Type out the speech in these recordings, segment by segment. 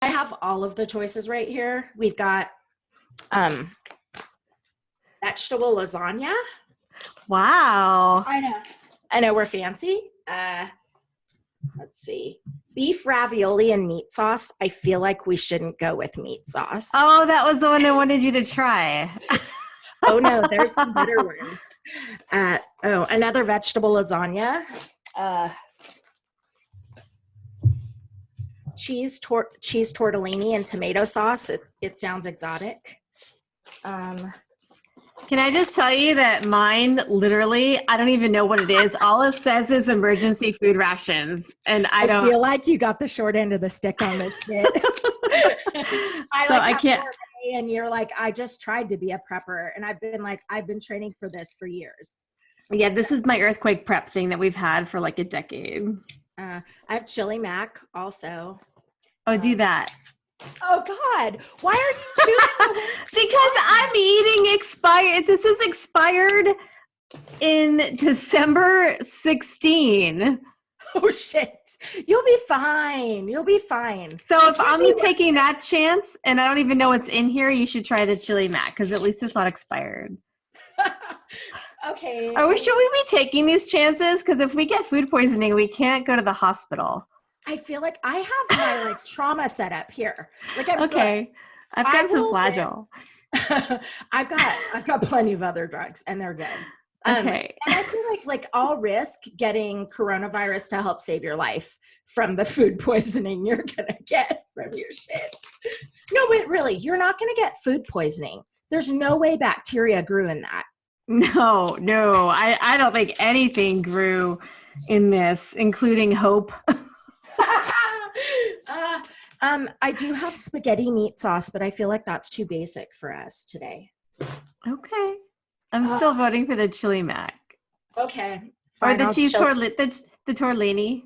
I have all of the choices right here. We've got vegetable lasagna. Wow. I know we're fancy. Let's see. Beef ravioli and meat sauce. I feel like we shouldn't go with meat sauce. Oh, that was the one I wanted you to try. Oh no, there's some better ones. Another vegetable lasagna. Cheese tortellini and tomato sauce. It sounds exotic. Can I just tell you that mine, literally, I don't even know what it is. All it says is emergency food rations. And I feel like you got the short end of the stick on this shit. I can't. And you're like, I just tried to be a prepper. And I've been training for this for years. Yeah, this is my earthquake prep thing that we've had for like a decade. I have chili mac also. Oh, do that. Oh God, why are you choosing? Because I'm eating expired. This is expired in December 16. Oh shit. You'll be fine. So if I'm taking that chance and I don't even know what's in here, you should try the chili mac because at least it's not expired. Okay. Should we be taking these chances? Because if we get food poisoning, we can't go to the hospital. I feel like I have my trauma set up here. I'm okay. Good. I've got some Flagyl. I've got plenty of other drugs and they're good. Okay. And I feel like I'll risk getting coronavirus to help save your life from the food poisoning you're going to get from your shit. No, but really, you're not going to get food poisoning. There's no way bacteria grew in that. No, I don't think anything grew in this, including hope. I do have spaghetti meat sauce, but I feel like that's too basic for us today. Okay. I'm still voting for the chili mac. Okay. Fine, or the cheese the tortellini.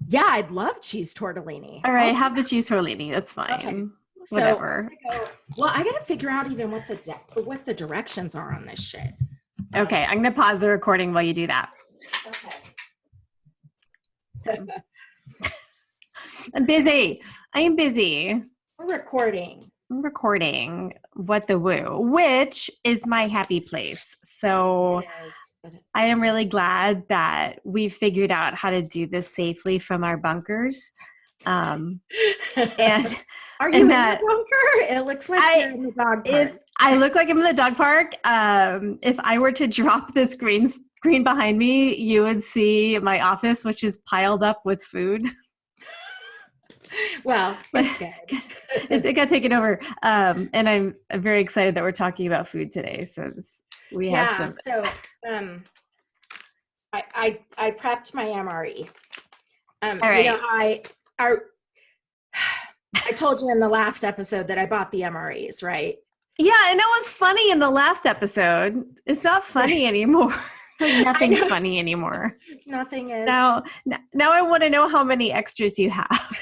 Yeah, I'd love cheese tortellini. All right, have the cheese tortellini. That's fine. Okay. Whatever. I gotta figure out even what the directions are on this shit. Okay, I'm gonna pause the recording while you do that. Okay. I'm busy. I am busy. We're recording. I'm recording What the Woo, which is my happy place. So I am really glad that we figured out how to do this safely from our bunkers. And are you in the bunker? It looks like you're in the dog park. If I look like I'm in the dog park, if I were to drop this green screen behind me, you would see my office, which is piled up with food. Well, it's good. It got taken over. And I'm very excited that we're talking about food today. So we have some. So I prepped my MRE. All right. You know, I told you in the last episode that I bought the MREs, right? Yeah, and it was funny in the last episode. It's not funny anymore. Nothing's funny anymore. Nothing is. Now I want to know how many extras you have.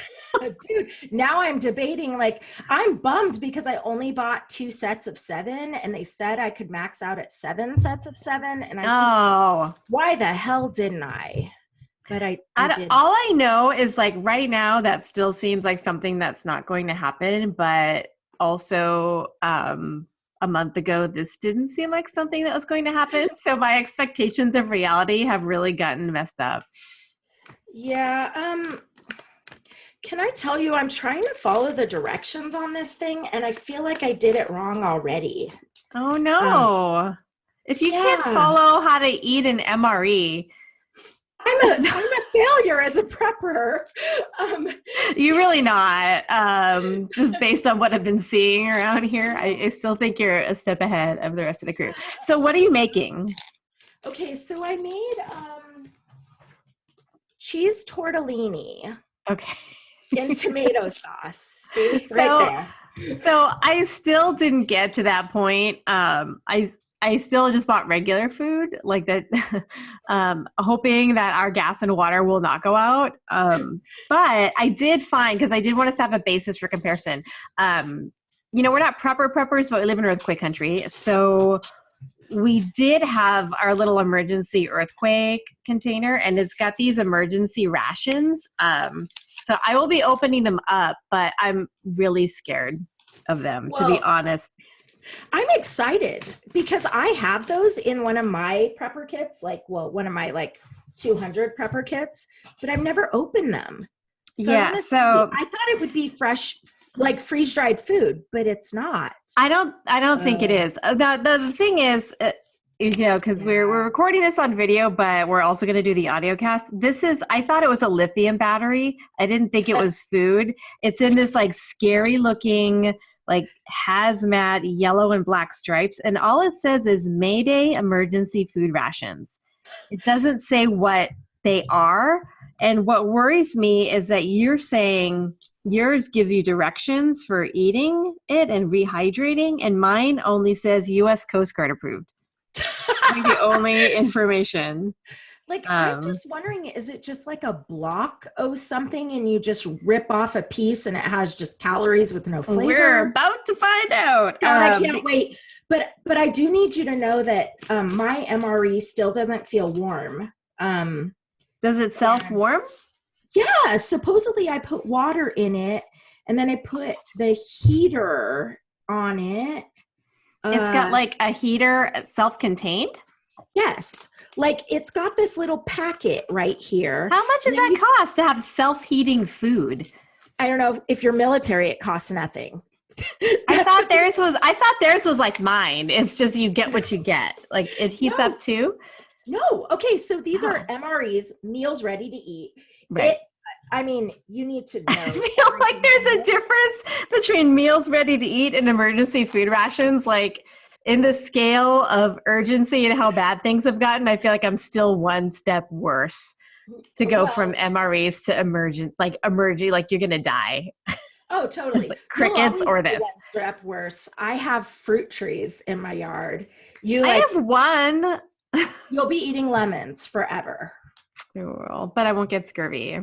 Dude, now I'm debating, I'm bummed because I only bought 2 sets of 7 and they said I could max out at 7 sets of 7. And I think, why the hell didn't I? But I did. All I know is right now that still seems like something that's not going to happen. But also a month ago, this didn't seem like something that was going to happen. So my expectations of reality have really gotten messed up. Yeah. Can I tell you, I'm trying to follow the directions on this thing, and I feel like I did it wrong already. Oh, no. If you can't follow how to eat an MRE. I'm a failure as a prepper. You're really not. Just based on what I've been seeing around here, I still think you're a step ahead of the rest of the crew. So what are you making? Okay, so I made cheese tortellini. Okay. In tomato sauce. See? Right there. So I still didn't get to that point. I still just bought regular food, like that, hoping that our gas and water will not go out. But I did find, because I did want us to have a basis for comparison. We're not preppers, but we live in earthquake country. So we did have our little emergency earthquake container, and it's got these emergency rations. So I will be opening them up, but I'm really scared of them, to be honest. I'm excited because I have those in one of my prepper kits, one of my 200 prepper kits, but I've never opened them. So I thought it would be fresh, like freeze-dried food, but it's not. I don't think it is. The thing is, because we're recording this on video, but we're also going to do the audio cast. I thought it was a lithium battery. I didn't think it was food. It's in this scary looking, hazmat yellow and black stripes. And all it says is Mayday emergency food rations. It doesn't say what they are. And what worries me is that you're saying yours gives you directions for eating it and rehydrating, and mine only says U.S. Coast Guard approved. The only information. I'm just wondering, is it just like a block of something and you just rip off a piece and it has just calories with no flavor? We're about to find out. God, I can't wait. But I do need you to know that my MRE still doesn't feel warm. Does it self-warm? Yeah, supposedly I put water in it and then I put the heater on it. It's got a heater self-contained? Yes. It's got this little packet right here. How much does that cost to have self-heating food? I don't know. If you're military, it costs nothing. I thought theirs was like mine. It's just you get what you get. It heats up too? No. Okay, so these are MREs, meals ready to eat. Right. You need to know. I feel like there's a difference between meals ready to eat and emergency food rations. In the scale of urgency and how bad things have gotten, I feel like I'm still one step worse to go from MREs to emergent, you're going to die. Oh, totally. Crickets or this. One step worse. I have fruit trees in my yard. I have one. You'll be eating lemons forever. But I won't get scurvy.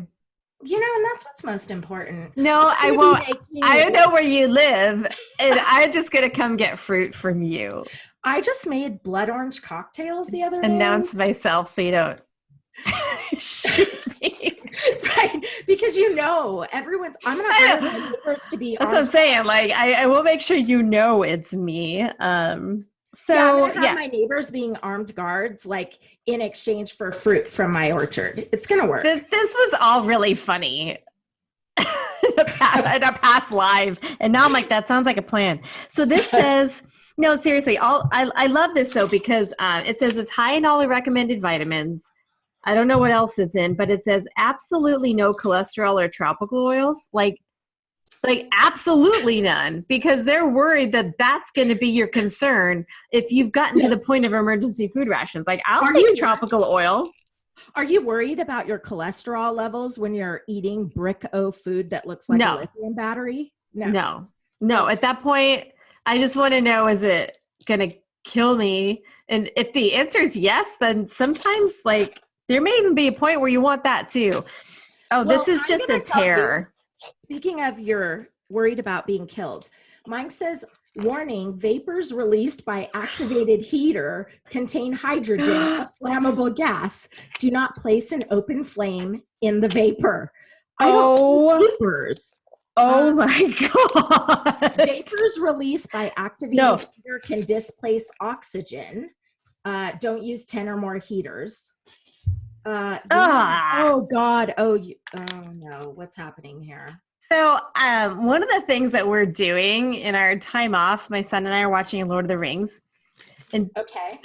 And that's what's most important. No, I won't. I don't know where you live, and I'm just going to come get fruit from you. I just made blood orange cocktails the other day. Announce myself so you don't shoot me. Right, because everyone's, I'm going to bring my neighbors to be. That's what I'm saying. I will make sure it's me. I'm going to have my neighbors being armed guards, in exchange for fruit from my orchard. It's going to work. This was all really funny in our past lives. And now I'm that sounds like a plan. So this says, no, seriously, I love this though, because it says it's high in all the recommended vitamins. I don't know what else it's in, but it says absolutely no cholesterol or tropical oils. Absolutely none, because they're worried that that's going to be your concern if you've gotten to the point of emergency food rations. I'll take tropical oil. Are you worried about your cholesterol levels when you're eating brick-o food that looks like a lithium battery? No. At that point, I just want to know, is it going to kill me? And if the answer is yes, then sometimes there may even be a point where you want that too. Oh, this is just a terror. Speaking of you're worried about being killed, mine says, warning, vapors released by activated heater contain hydrogen, a flammable gas. Do not place an open flame in the vapor. Vapors. Oh my God. Vapors released by activated heater can displace oxygen. Don't use 10 or more heaters. Oh God. Oh no. What's happening here? So one of the things that we're doing in our time off, my son and I are watching Lord of the Rings. And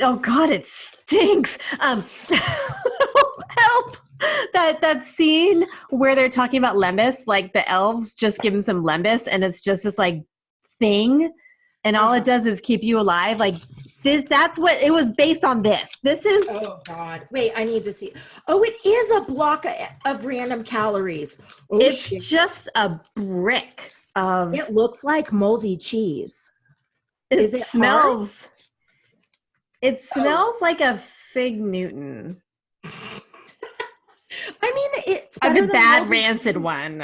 oh God, it stinks. Help. That scene where they're talking about Lembas, the elves just give him some Lembas and it's just this thing. And all it does is keep you alive. That's what it was based on. This is. Oh God! Wait, I need to see. Oh, it is a block of random calories. Oh, it's just a brick of. It looks like moldy cheese. It smells. Hard? It smells like a fig Newton. It's a bad rancid one.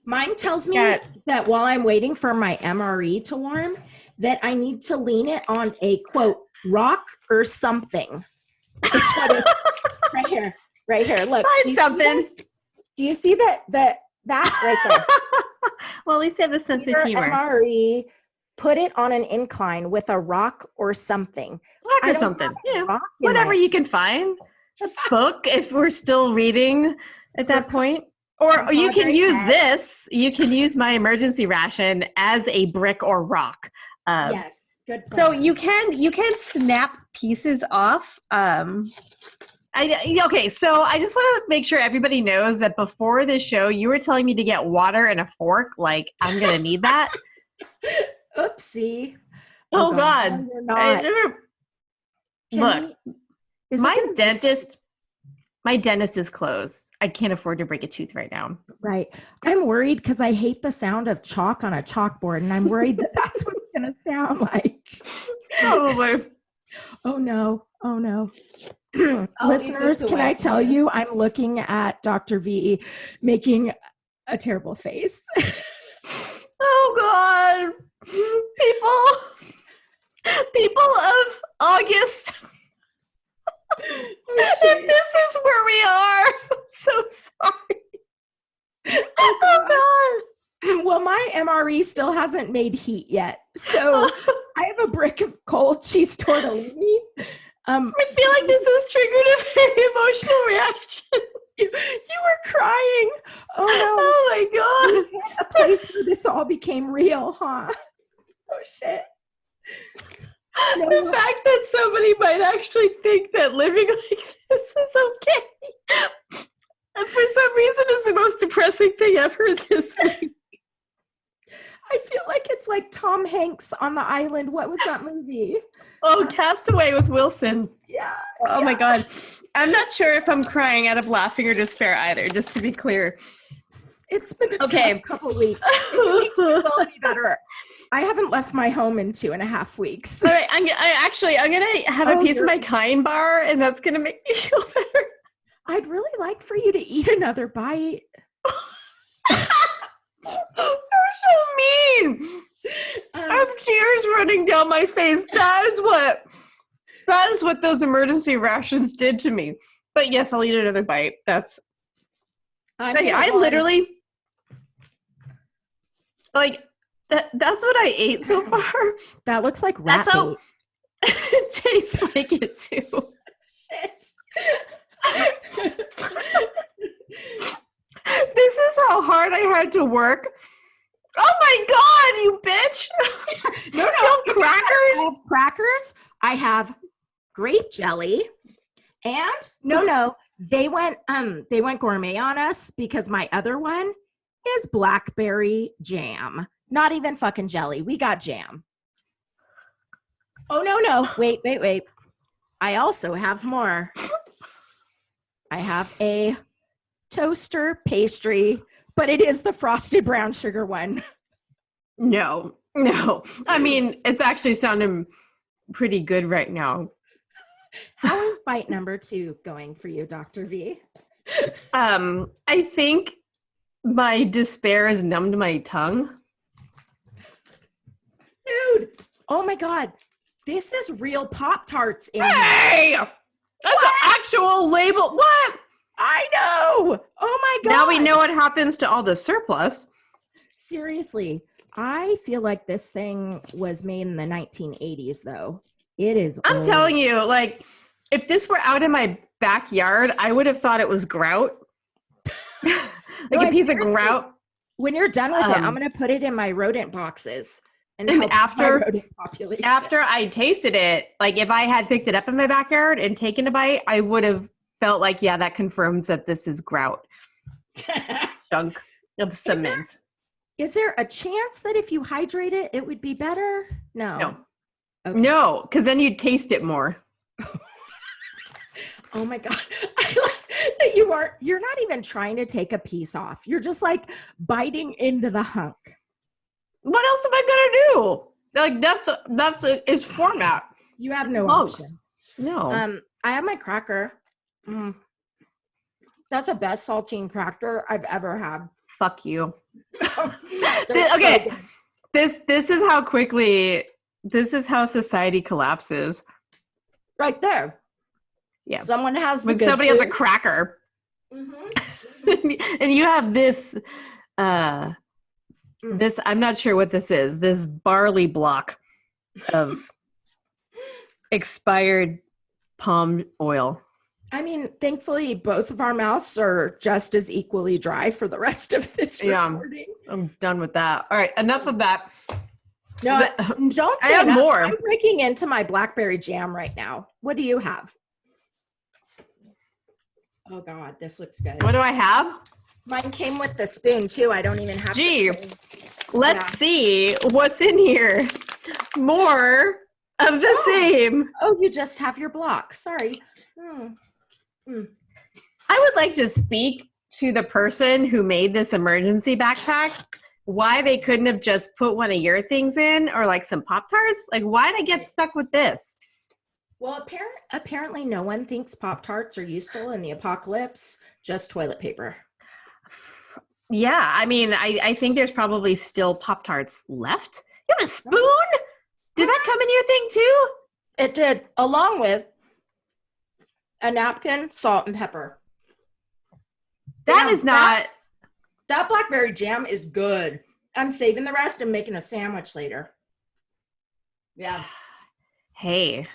Mine tells me that while I'm waiting for my MRE to warm, that I need to lean it on a, quote, rock or something. That's what it's right here. right here. Look, Find something. Do you see that right there? Well, at least they have a sense of humor. MRE, put it on an incline with a rock or something. Rock or something. Yeah. Whatever you can find. A book, if we're still reading at that point. Or you can use this. You can use my emergency ration as a brick or rock. Yes, good point. So you can snap pieces off. Okay, so I just want to make sure everybody knows that before this show, you were telling me to get water and a fork. Like, I'm going to need that. Oopsie. Oh, God. No, you're not. Look, my dentist is closed. I can't afford to break a tooth right now. Right. I'm worried because I hate the sound of chalk on a chalkboard, and I'm worried that that's what it's going to sound like. Probably. Oh, no. Oh, no. Listeners, can I tell you, I'm looking at Dr. V making a terrible face. Oh, God. People of August. If this is where we are, I'm so sorry. Oh, God. Well, my MRE still hasn't made heat yet. So I have a brick of cold cheese tortellini. I feel like this has triggered a very emotional reaction. You were crying. Oh, no. Oh, my God. A place where this all became real, huh? Oh, shit. No. The fact that somebody might actually think that living like this is okay, for some reason, is the most depressing thing I've heard this week. I feel like it's like Tom Hanks on the island. What was that movie? Oh, Castaway with Wilson. Yeah. Oh, my God. I'm not sure if I'm crying out of laughing or despair either, just to be clear. It's been a tough couple weeks. It will be better. I haven't left my home in 2.5 weeks. All right, I'm going to have a piece of my Kind bar, and that's going to make me feel better. I'd really like for you to eat another bite. You're so mean. I have tears running down my face. That is what those emergency rations did to me. But yes, I'll eat another bite. That's I literally like that's what I ate so far. That looks like rat That's how it tastes like it too. Shit. This is how hard I had to work. Oh my God, you bitch! No, crackers. I have crackers. I have grape jelly, and no, they went gourmet on us because my other one is blackberry jam. Not even fucking jelly. We got jam. Oh no! Wait! I also have more. I have a toaster pastry, but it is the frosted brown sugar one. No. I mean, it's actually sounding pretty good right now. How is bite number 2 going for you, Dr. V? I think my despair has numbed my tongue. Dude, oh my God. This is real Pop-Tarts in Hey! here. That's an actual label. What? I know. Oh my God. Now we know what happens to all the surplus. Seriously, I feel like this thing was made in the 1980s, though. It is. I'm telling you, like, if this were out in my backyard, I would have thought it was grout. Like a piece of grout. When you're done with it, I'm going to put it in my rodent boxes. And after I tasted it, like if I had picked it up in my backyard and taken a bite, I would have felt like, yeah, that confirms that this is grout. Chunk of cement. Is there a chance that if you hydrate it, it would be better? No. Okay. No, because then you'd taste it more. Oh my God. I love that you're not even trying to take a piece off. You're just like biting into the hunk. What else am I gonna do? Like that's its format. You have no options. No. I have my cracker. That's the best saltine cracker I've ever had. Fuck you. Okay. This is how quickly. This is how society collapses. Right there. Yeah. Someone has when somebody has a cracker. And you have this, I'm not sure what this is, this barley block of expired palm oil. I mean, thankfully, both of our mouths are just as equally dry for the rest of this recording. I'm done with that. All right, enough of that. No, don't say I have enough. more. I'm breaking into my blackberry jam right now. What do you have? Oh, God, this looks good. What do I have? Mine came with the spoon, too. I don't even have Let's see what's in here. More of the same. Oh, you just have your block. Sorry. I would like to speak to the person who made this emergency backpack, why they couldn't have just put one of your things in or like some Pop-Tarts. Like, why did I get stuck with this? Well, apparently no one thinks Pop-Tarts are useful in the apocalypse, just toilet paper. Yeah, I mean, I think there's probably still Pop-Tarts left. You have a spoon? Did that come in your thing too? It did, along with a napkin, salt, and pepper. That blackberry jam is good. I'm saving the rest and making a sandwich later. Yeah. Hey.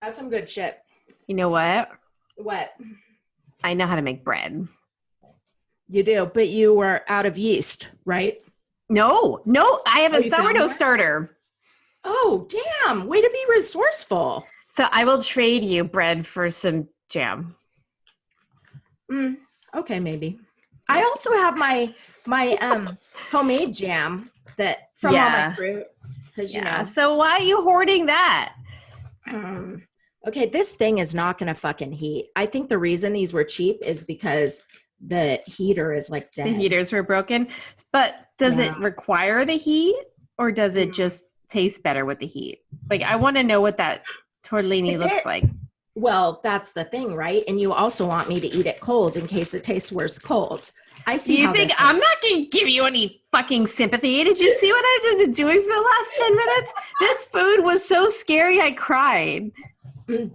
That's some good shit. You know what? What? I know how to make bread. You do, but you were out of yeast, right? No, I have a sourdough starter. Oh, damn. Way to be resourceful. So I will trade you bread for some jam. Okay, maybe. I also have my homemade jam that from all my fruit. So why are you hoarding that? Okay, this thing is not going to fucking heat. I think the reason these were cheap is because the heater is like dead. The heaters were broken. But does it require the heat or does it just taste better with the heat? Like, I want to know what that tortellini looks like. Well, that's the thing, right? And you also want me to eat it cold in case it tastes worse cold. I see. You think I'm not going to give you any fucking sympathy? Did you see what I've been doing for the last 10 minutes? This food was so scary, I cried.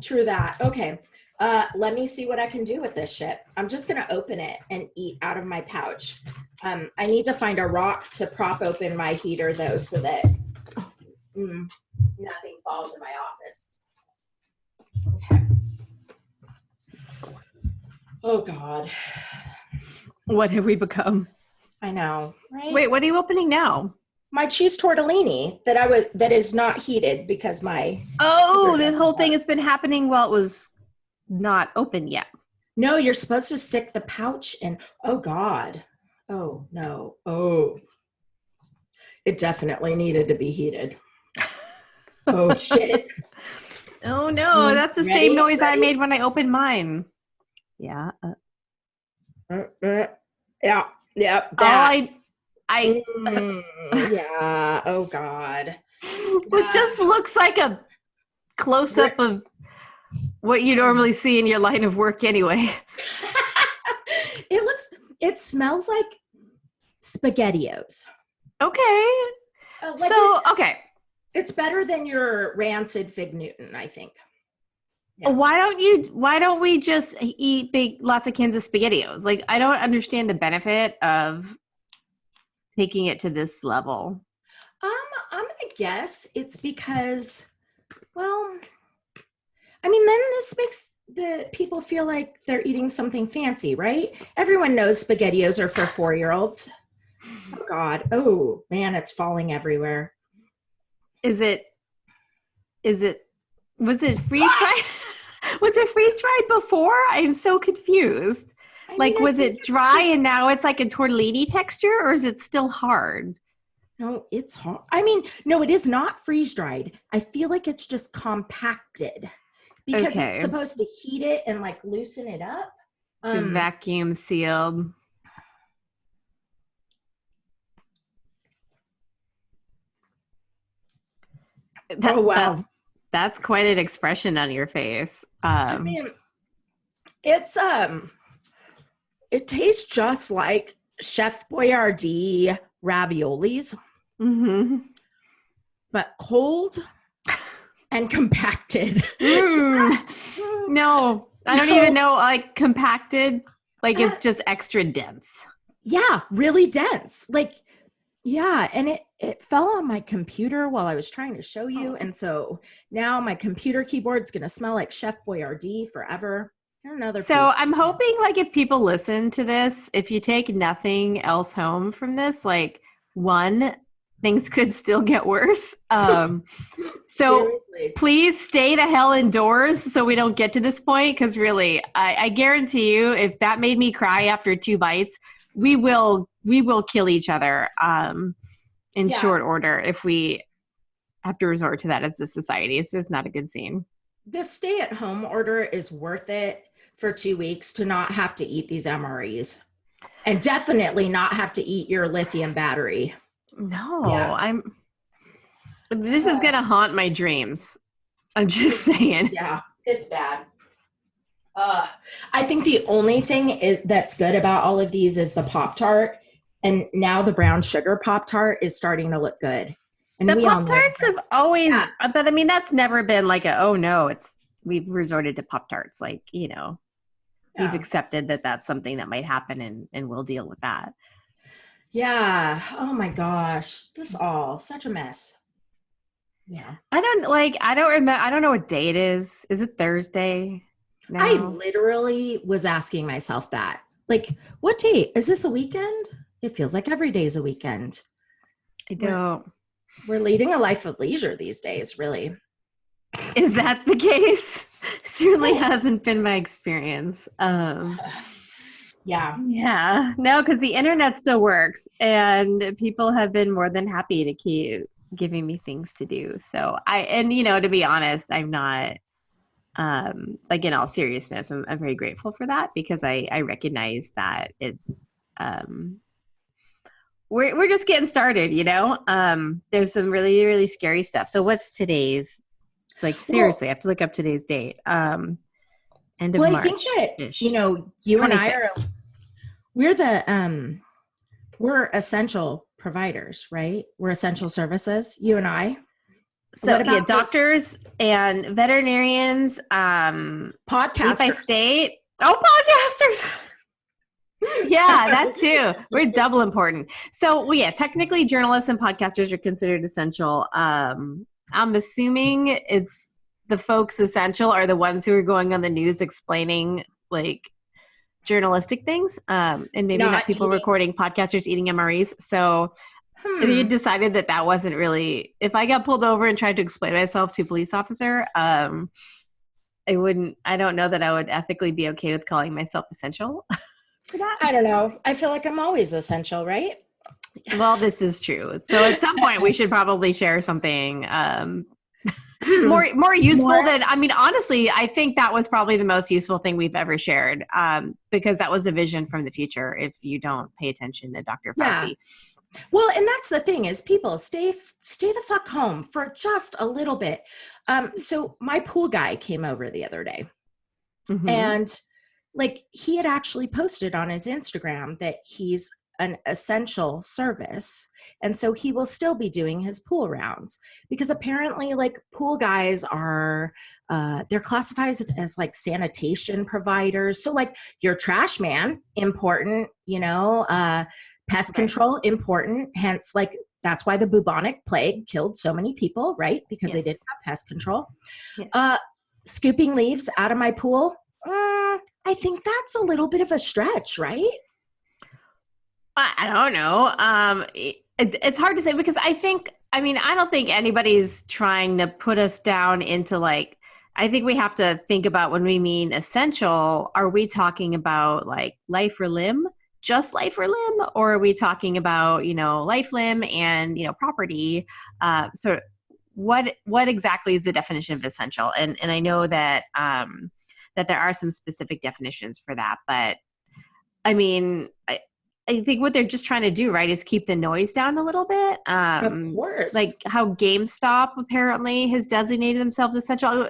True that. Okay. Let me see what I can do with this shit. I'm just going to open it and eat out of my pouch. I need to find a rock to prop open my heater, though, so that nothing falls in my office. Okay. Oh, God. What have we become? I know, right? Wait, what are you opening now? My cheese tortellini that is not heated because my... Oh, this whole thing has been happening while it was not open yet. No, you're supposed to stick the pouch in. Oh, God. Oh, no. Oh. It definitely needed to be heated. Oh, shit. Oh, no. That's the same noise I made when I opened mine. Yeah. Yeah. That. Yeah. Oh, God. It just looks like a close-up of what you normally see in your line of work anyway. It smells like SpaghettiOs. Okay. Okay. It's better than your rancid Fig Newton, I think. Yeah. Why don't we just eat lots of cans of SpaghettiOs? Like, I don't understand the benefit of taking it to this level. I'm gonna guess it's because, well, I mean, then this makes the people feel like they're eating something fancy, right? Everyone knows SpaghettiOs are for 4-year-olds. Oh, God. Oh, man, it's falling everywhere. Was it freeze-dried? Was it freeze-dried before? I'm so confused. Was it dry and now it's like a tortellini texture, or is it still hard? No, it's hard. I mean, no, it is not freeze-dried. I feel like it's just compacted because it's supposed to heat it and like loosen it up. Vacuum sealed. Oh, wow. That's quite an expression on your face. I mean, it's it tastes just like Chef Boyardee raviolis, but cold and compacted. No, I don't even know. Like compacted. Like it's just extra dense. Yeah, really dense. Like, yeah. And it fell on my computer while I was trying to show you. And so now my computer keyboard's going to smell like Chef Boyardee forever. Another So piece. I'm hoping like if people listen to this, if you take nothing else home from this, like one, things could still get worse. So Seriously. please stay the hell indoors so we don't get to this point. Because really, I guarantee you, if that made me cry after 2 bites, we will kill each other in short order if we have to resort to that as a society. It's just not a good scene. The stay-at-home order is worth it for 2 weeks to not have to eat these MREs, and definitely not have to eat your lithium battery. No, this is going to haunt my dreams. I'm just saying. Yeah, it's bad. I think the only thing that's good about all of these is the Pop-Tart. And now the brown sugar Pop-Tart is starting to look good. And the Pop-Tarts have always, but I mean, that's never been like we've resorted to Pop-Tarts. Like, we've accepted that that's something that might happen and we'll deal with that. Yeah. Oh my gosh. Such a mess. Yeah. I don't remember. I don't know what day it is. Is it Thursday? No. I literally was asking myself that. Like, what day? Is this a weekend? It feels like every day's a weekend. I don't. We're leading a life of leisure these days, really. Is that the case? Certainly hasn't been my experience. Yeah. No, because the internet still works and people have been more than happy to keep giving me things to do. So to be honest, I'm not, like in all seriousness, I'm very grateful for that because I recognize that it's, we're just getting started, there's some really, really scary stuff. So what's today's, seriously, I have to look up today's date. End of March. I think that, you 26th. And I we're essential providers, right? We're essential services, you and I. So doctors and veterinarians, podcasters. By state. Oh, podcasters. Yeah, that too. We're double important. So technically journalists and podcasters are considered essential. I'm assuming it's the folks essential are the ones who are going on the news explaining journalistic things, and maybe not people recording podcasters eating MREs. So if you decided that wasn't really, if I got pulled over and tried to explain myself to a police officer, I don't know that I would ethically be okay with calling myself essential for that. I don't know. I feel like I'm always essential, right? Well, this is true. So at some point we should probably share something more useful than, honestly, I think that was probably the most useful thing we've ever shared, because that was a vision from the future if you don't pay attention to Dr. Fauci. Yeah. Well, and that's the thing is people stay the fuck home for just a little bit. So my pool guy came over the other day, and he had actually posted on his Instagram that he's an essential service. And so he will still be doing his pool rounds because apparently pool guys are, they're classified as sanitation providers. So your trash man, important, pest control, important. Hence, that's why the bubonic plague killed so many people, right? Because they didn't have pest control. Yes. Scooping leaves out of my pool. I think that's a little bit of a stretch, right? I don't know. It's hard to say because I don't think anybody's trying to put us down into I think we have to think about when we mean essential, are we talking about life or limb, just life or limb? Or are we talking about, life, limb and, property? So what exactly is the definition of essential? And I know that, that there are some specific definitions for that, but I think what they're just trying to do, right, is keep the noise down a little bit. Of course. Like how GameStop apparently has designated themselves essential.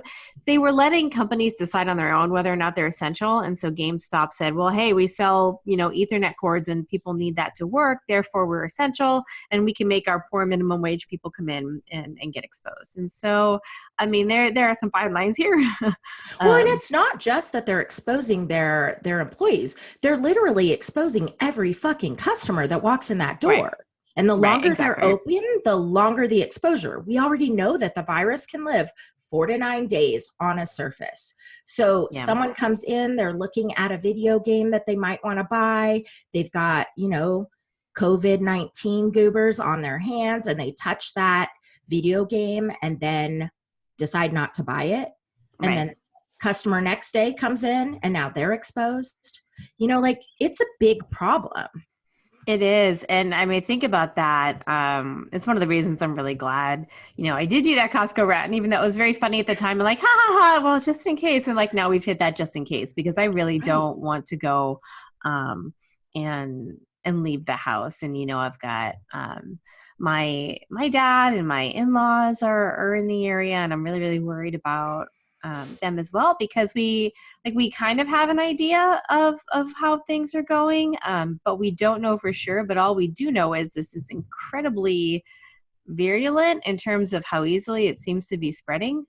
they were letting companies decide on their own whether or not they're essential. And so GameStop said, well, hey, we sell, Ethernet cords and people need that to work. Therefore, we're essential and we can make our poor minimum wage people come in and get exposed. And so, I mean, there are some fine lines here. Well, and it's not just that they're exposing their employees. They're literally exposing every fucking customer that walks in that door. Right. And the longer they're open, the longer the exposure. We already know that the virus can live 4 to 9 days on a surface. So someone comes in, they're looking at a video game that they might want to buy. They've got, COVID-19 goobers on their hands, and they touch that video game and then decide not to buy it. And then customer next day comes in and now they're exposed. It's a big problem. It is. And I mean, think about that. It's one of the reasons I'm really glad, I did do that Costco rat. And even though it was very funny at the time, I'm like, ha ha ha, well, just in case. And now we've hit that just in case, because I really don't want to go and leave the house. And, I've got my dad and my in-laws are in the area, and I'm really, really worried about them as well, because we kind of have an idea of how things are going, but we don't know for sure. But all we do know is this is incredibly virulent in terms of how easily it seems to be spreading.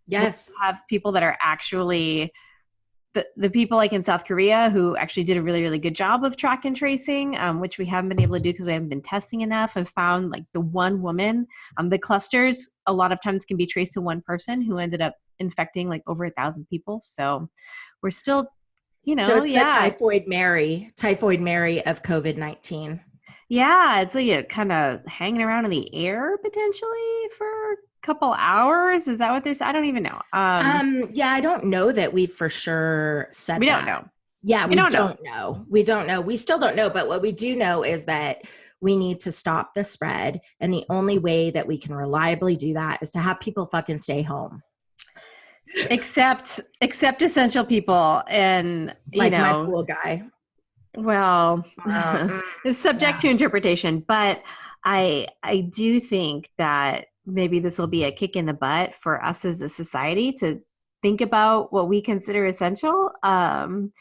Yes. We have people that are actually the people like in South Korea who actually did a really, really good job of track and tracing, which we haven't been able to do because we haven't been testing enough. I've found the one woman, the clusters a lot of times can be traced to one person who ended up infecting over 1,000 people. So we're still, So it's the typhoid Mary of COVID-19. Yeah, it's kind of hanging around in the air potentially for a couple hours. Is that what they're saying? I don't even know. Yeah, I don't know that we've for sure said we that. Don't know. Yeah, we don't know. We don't know. We still don't know. But what we do know is that we need to stop the spread. And the only way that we can reliably do that is to have people fucking stay home. Except essential people. And, my pool guy. Well, it's subject to interpretation, but I do think that maybe this will be a kick in the butt for us as a society to think about what we consider essential, and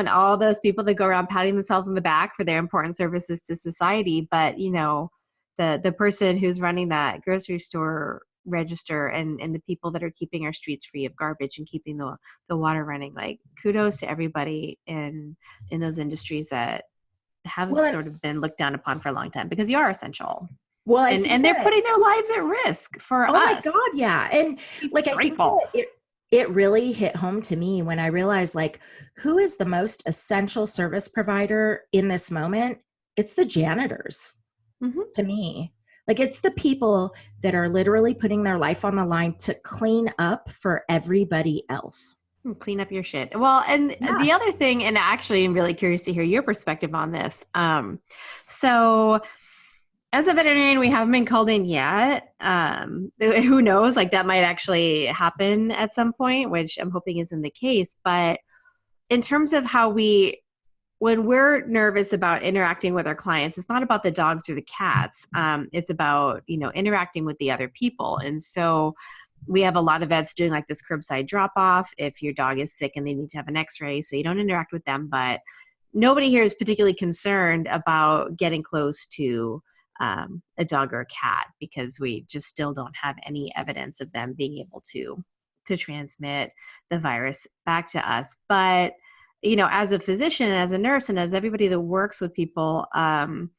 all those people that go around patting themselves on the back for their important services to society. But, the person who's running that grocery store register and the people that are keeping our streets free of garbage and keeping the water running, kudos to everybody in those industries that have sort of been looked down upon for a long time, because you are essential. Well, and they're putting their lives at risk for us. Oh my God. Yeah. And I think it really hit home to me when I realized who is the most essential service provider in this moment? It's the janitors to me. It's the people that are literally putting their life on the line to clean up for everybody else. Clean up your shit. Well, and the other thing, and actually I'm really curious to hear your perspective on this. So as a veterinarian, we haven't been called in yet. Who knows? That might actually happen at some point, which I'm hoping isn't the case. But in terms of how when we're nervous about interacting with our clients, it's not about the dogs or the cats. It's about, interacting with the other people. And so we have a lot of vets doing this curbside drop off if your dog is sick and they need to have an x-ray, so you don't interact with them. But nobody here is particularly concerned about getting close to a dog or a cat, because we just still don't have any evidence of them being able to transmit the virus back to us. But as a physician and as a nurse and as everybody that works with people, the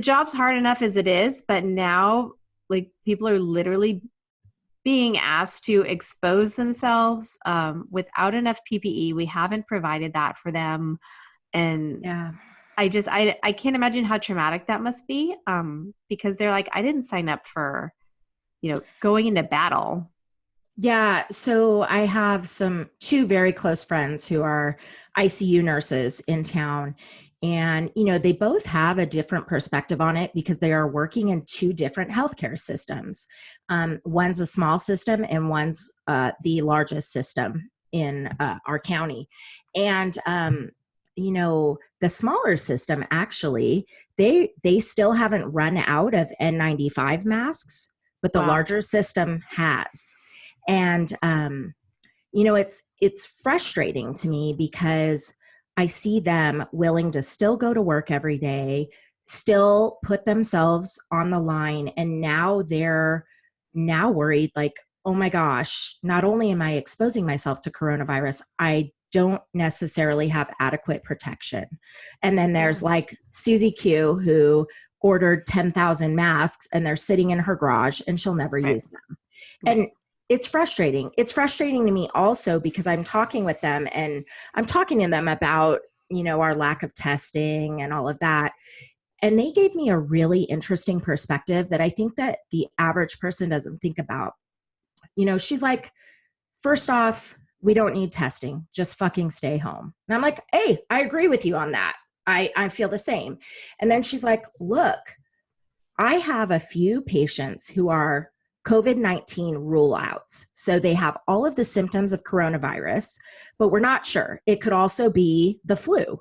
job's hard enough as it is, but now people are literally being asked to expose themselves without enough PPE. We haven't provided that for them. And I can't imagine how traumatic that must be, because they're I didn't sign up for, going into battle. Yeah. So I have two very close friends who are ICU nurses in town. And, they both have a different perspective on it because they are working in two different healthcare systems. One's a small system and one's the largest system in our county. And, the smaller system, actually, they still haven't run out of N95 masks, but the larger system has. And, it's frustrating to me because I see them willing to still go to work every day, still put themselves on the line. And now they're now worried, like, oh my gosh, not only am I exposing myself to coronavirus, I don't necessarily have adequate protection. And then there's like Susie Q, who ordered 10,000 masks and they're sitting in her garage and she'll never use them. And it's frustrating. It's frustrating to me also because I'm talking with them and I'm talking to them about, our lack of testing and all of that. And they gave me a really interesting perspective that I think that the average person doesn't think about. She's like, first off, we don't need testing. Just fucking stay home. And I'm like, hey, I agree with you on that. I feel the same. And then she's like, look, I have a few patients who are COVID-19 rule outs. So they have all of the symptoms of coronavirus, but we're not sure. It could also be the flu.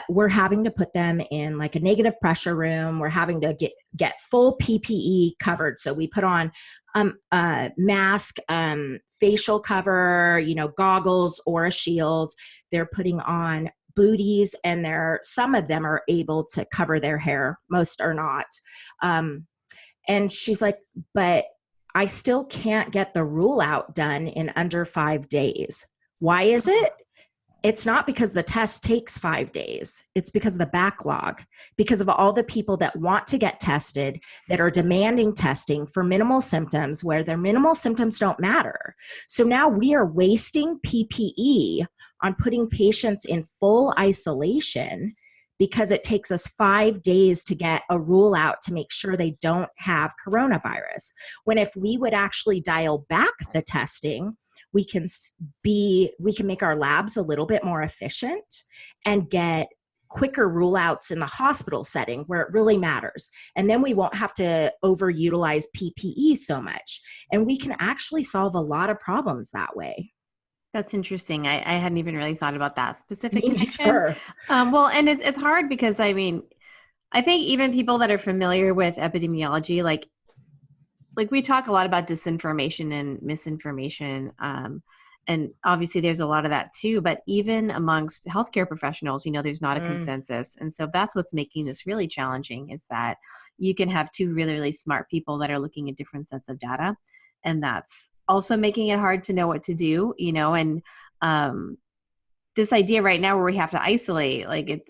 We're having to put them in like a negative pressure room. We're having to get full PPE covered. So we put on a mask, facial cover, goggles or a shield. They're putting on booties, and some of them are able to cover their hair. Most are not. And she's like, but I still can't get the rule out done in under 5 days. Why is it? It's not because the test takes 5 days. It's because of the backlog, because of all the people that want to get tested, that are demanding testing for minimal symptoms where their minimal symptoms don't matter. So now we are wasting PPE on putting patients in full isolation because it takes us 5 days to get a rule out to make sure they don't have coronavirus. When if we would actually dial back the testing, we can make our labs a little bit more efficient and get quicker rule outs in the hospital setting where it really matters. And then we won't have to overutilize PPE so much. And we can actually solve a lot of problems that way. That's interesting. I hadn't even really thought about that specific connection. Sure. Well, and it's hard because I think even people that are familiar with epidemiology, like we talk a lot about disinformation and misinformation. And obviously there's a lot of that too, but even amongst healthcare professionals, there's not a consensus. And so that's what's making this really challenging, is that you can have two really, really smart people that are looking at different sets of data. And that's also making it hard to know what to do, and this idea right now where we have to isolate,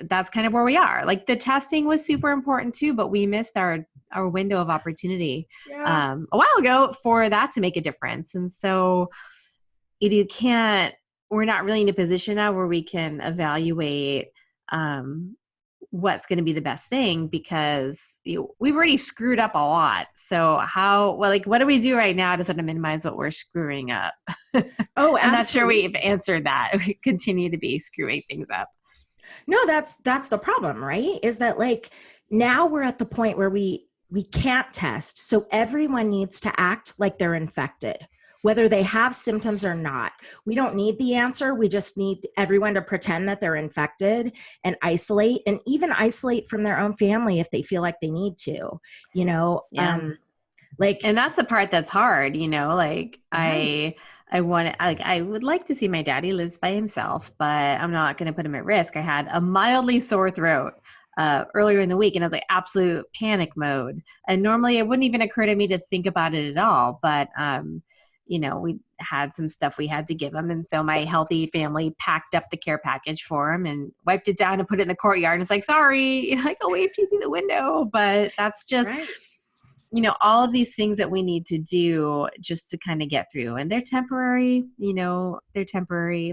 that's kind of where we are. Like the testing was super important too, but we missed our window of opportunity a while ago for that to make a difference. And so we're not really in a position now where we can evaluate what's going to be the best thing, because we've already screwed up a lot. So what do we do right now to sort of minimize what we're screwing up? Oh, I'm not sure we've answered that. We continue to be screwing things up. No, that's the problem, right? Is that now we're at the point where we can't test. So everyone needs to act like they're infected, whether they have symptoms or not. We don't need the answer. We just need everyone to pretend that they're infected and isolate, and even isolate from their own family if they feel like they need to, and that's the part that's hard, I would like to see my daddy lives by himself, but I'm not going to put him at risk. I had a mildly sore throat earlier in the week, and I was like absolute panic mode. And normally it wouldn't even occur to me to think about it at all. But, we had some stuff we had to give him. And so my healthy family packed up the care package for him and wiped it down and put it in the courtyard. And it's like, sorry, I'll wave to you through the window. But that's just, all of these things that we need to do just to kind of get through. And they're temporary,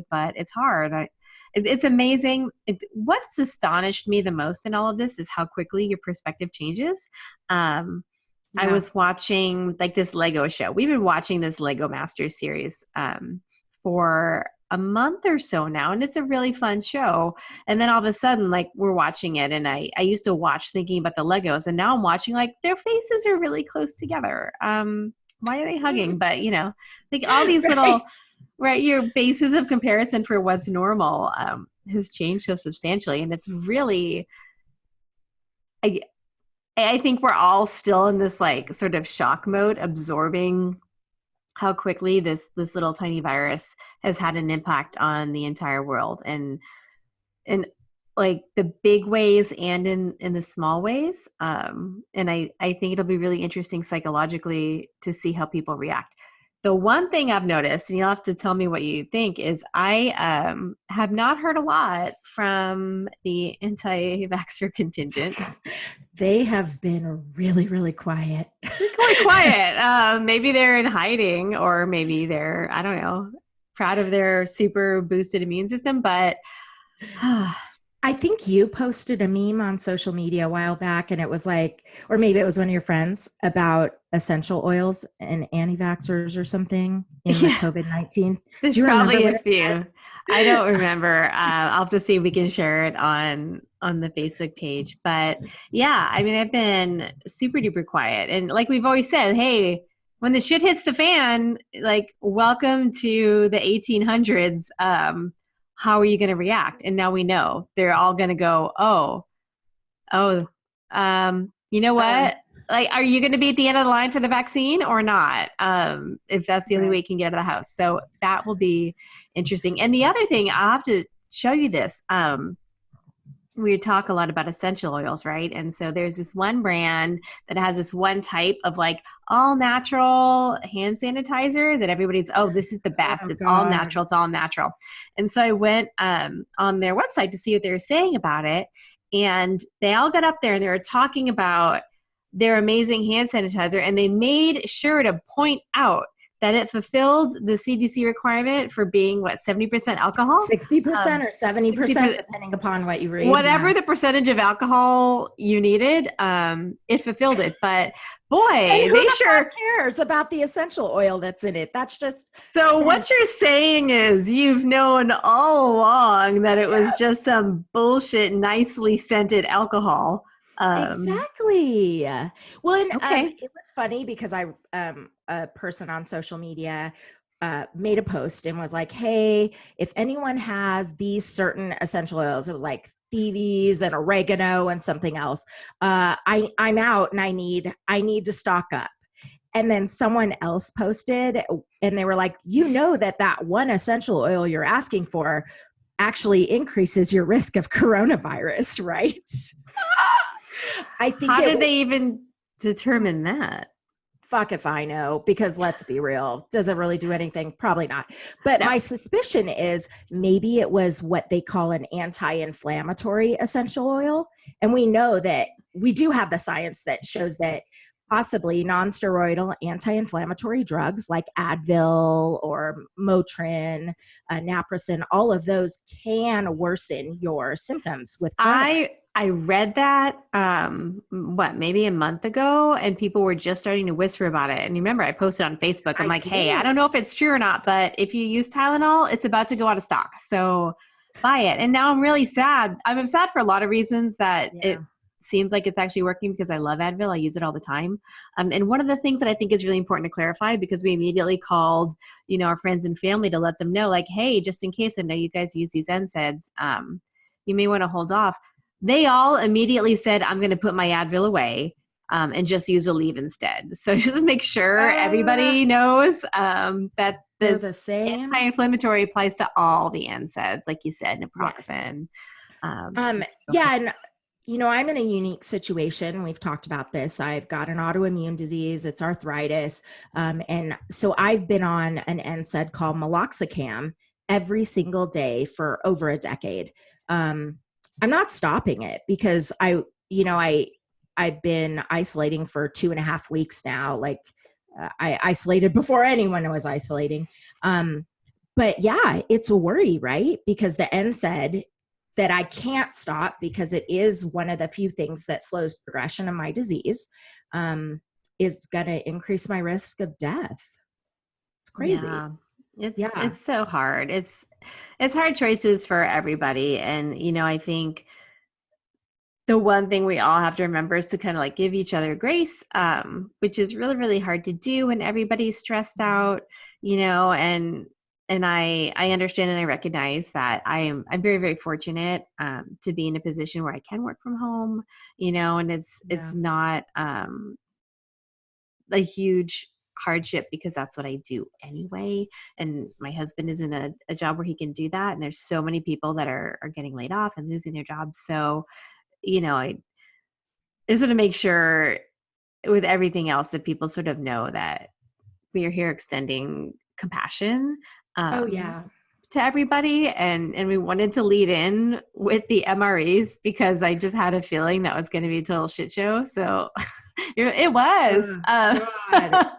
but it's hard. It's amazing. What's astonished me the most in all of this is how quickly your perspective changes. I was watching this Lego show. We've been watching this Lego Masters series for a month or so now, and it's a really fun show. And then all of a sudden, we're watching it, and I used to watch thinking about the Legos, and now I'm watching their faces are really close together. Why are they hugging? But all these little your basis of comparison for what's normal has changed so substantially, and it's really I think we're all still in this sort of shock mode, absorbing how quickly this little tiny virus has had an impact on the entire world, and in like the big ways and in the small ways. And I think it'll be really interesting psychologically to see how people react. The one thing I've noticed, and you'll have to tell me what you think, is I have not heard a lot from the anti-vaxxer contingent. They have been really, really quiet. Quite quiet. Maybe they're in hiding, or maybe they're, I don't know, proud of their super boosted immune system. But I think you posted a meme on social media a while back, and it was like, or maybe it was one of your friends, about essential oils and anti-vaxxers or something in the COVID-19. There's Do you remember probably a what few. I don't remember. I'll have to see if we can share it on the Facebook page. But yeah, I mean, I've been super duper quiet, and like we've always said, hey, when the shit hits the fan, like, welcome to the 1800s. How are you going to react? And now we know they're all going to go, oh, you know what? Like, are you going to be at the end of the line for the vaccine or not? If that's the only way you can get out of the house. So that will be interesting. And the other thing, I'll have to show you this. We talk a lot about essential oils, right? And so there's this one brand that has this one type of like all natural hand sanitizer that everybody's, oh, this is the best. It's all natural. It's all natural. And so I went on their website to see what they were saying about it. And they all got up there and they were talking about their amazing hand sanitizer. And they made sure to point out that it fulfilled the CDC requirement for being, what, 70% alcohol? 60% or 70%, depending upon what you read. Whatever the percentage of alcohol you needed, it fulfilled it. But boy, they sure cares about the essential oil that's in it. That's just so. What you're saying is you've known all along that it was just some bullshit, nicely scented alcohol. Exactly. Well, and it was funny because a person on social media made a post and was like, hey, if anyone has these certain essential oils, it was like thieves and oregano and something else, I'm out and I need to stock up. And then someone else posted and they were like, that one essential oil you're asking for actually increases your risk of coronavirus, right? I think. How did they even determine that? Fuck if I know, because let's be real. Does it really do anything? Probably not. But my suspicion is maybe it was what they call an anti-inflammatory essential oil. And we know that we do have the science that shows that possibly non-steroidal anti-inflammatory drugs like Advil or Motrin, naproxen, all of those can worsen your symptoms with coronavirus. I read that, maybe a month ago, and people were just starting to whisper about it. And you remember I posted on Facebook, I'm like, hey, I don't know if it's true or not, but if you use Tylenol, it's about to go out of stock. So buy it. And now I'm really sad. I'm sad for a lot of reasons that it seems like it's actually working because I love Advil. I use it all the time. And one of the things that I think is really important to clarify, because we immediately called, our friends and family to let them know, like, hey, just in case I know you guys use these NSAIDs, you may want to hold off. They all immediately said, I'm going to put my Advil away and just use Aleve instead. So just make sure everybody knows that the same anti-inflammatory applies to all the NSAIDs, like you said, naproxen. And I'm in a unique situation. We've talked about this. I've got an autoimmune disease. It's arthritis. And so I've been on an NSAID called meloxicam every single day for over a decade. I'm not stopping it because I've been isolating for 2.5 weeks now. Like I isolated before anyone was isolating. But yeah, it's a worry, right? Because the NSAID that I can't stop, because it is one of the few things that slows progression of my disease, is going to increase my risk of death. It's crazy. It's so hard. It's hard choices for everybody. And, I think the one thing we all have to remember is to kind of like give each other grace, which is really, really hard to do when everybody's stressed out, and I understand and I recognize that I'm very, very fortunate to be in a position where I can work from home, and it's not a huge hardship because that's what I do anyway. And my husband is in a job where he can do that. And there's so many people that are getting laid off and losing their jobs. So, I just want to make sure with everything else that people sort of know that we are here extending compassion Oh yeah. to everybody. And we wanted to lead in with the MREs because I just had a feeling that was going to be a total shit show. So it was. God.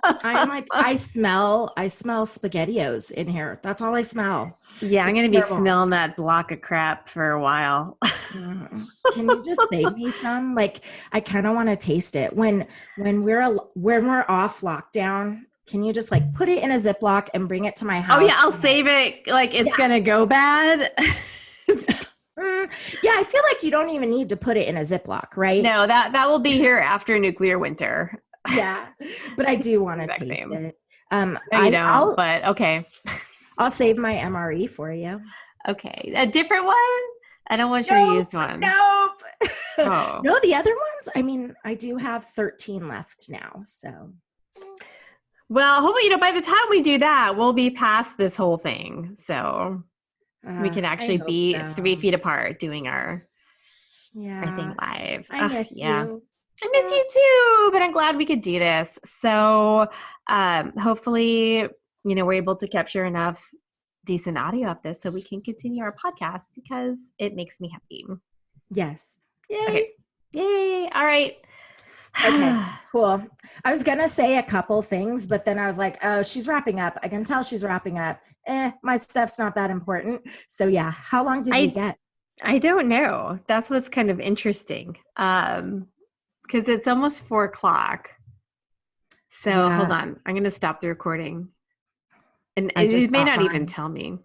I'm like, I smell SpaghettiOs in here. That's all I smell. Yeah, I'm It's going to be terrible. smelling that block of crap for a while. Can you just save me some? Like, I kind of want to taste it when we're off lockdown. Can you just like put it in a Ziploc and bring it to my house? Oh yeah, I'll save it. Like it's gonna go bad. Yeah, I feel like you don't even need to put it in a Ziploc, right? No, that will be here after nuclear winter. Yeah, but I do want to taste it. No, you don't. But okay, I'll save my MRE for you. Okay, a different one. I don't want your used one. Nope. Oh. No, the other ones. I mean, I do have 13 left now, so. Well, hopefully, by the time we do that, we'll be past this whole thing. So we can actually be 3 feet apart doing our thing live. I miss you. I miss you too, but I'm glad we could do this. So hopefully, we're able to capture enough decent audio of this so we can continue our podcast because it makes me happy. Yes. Yay. Okay. Yay. All right. Okay, cool. I was going to say a couple things, but then I was like, oh, she's wrapping up. I can tell she's wrapping up. My stuff's not that important. So yeah, how long did we get? I don't know. That's what's kind of interesting. Because it's almost 4:00. So hold on. I'm going to stop the recording. And it may not even tell me.